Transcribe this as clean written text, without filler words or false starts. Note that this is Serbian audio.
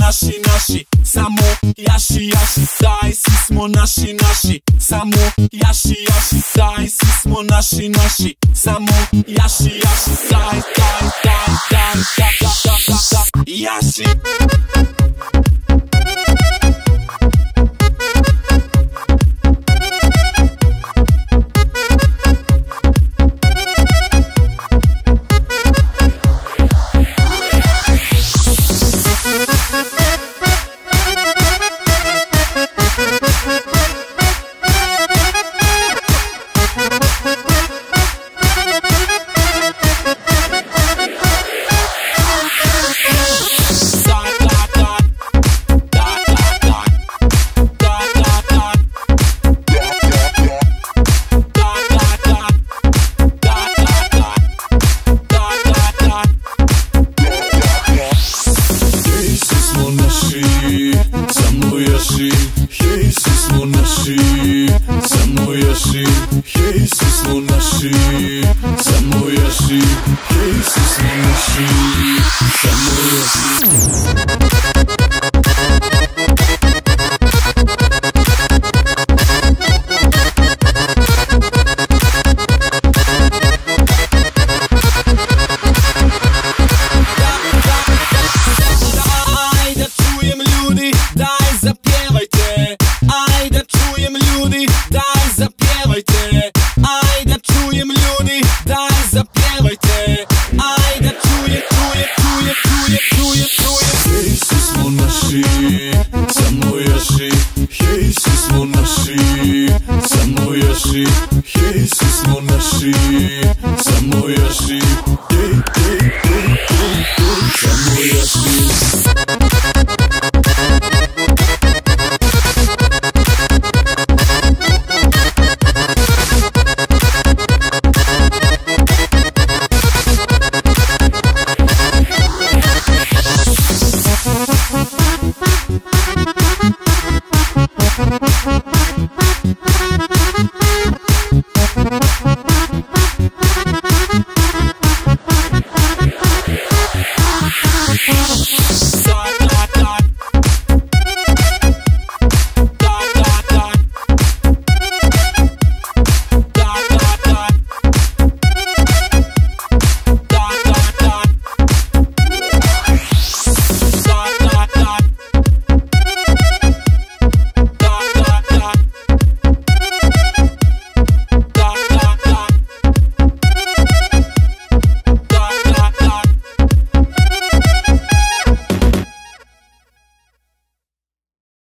naši, samo jaši, daj, svi smo naši, samo jaši, daj, svi smo naši, samo jaši, daj, jaši. Samo jaši, hej, svi smo naši, samo jaši, hej, svi smo naši, samo jaši, hej, svi smo naši, samo jaši. Samo jaši, hej, svi smo naši, samo jaši, hej, svi smo naši, samo jaši, hej, hej, hej, hej, samo jaši.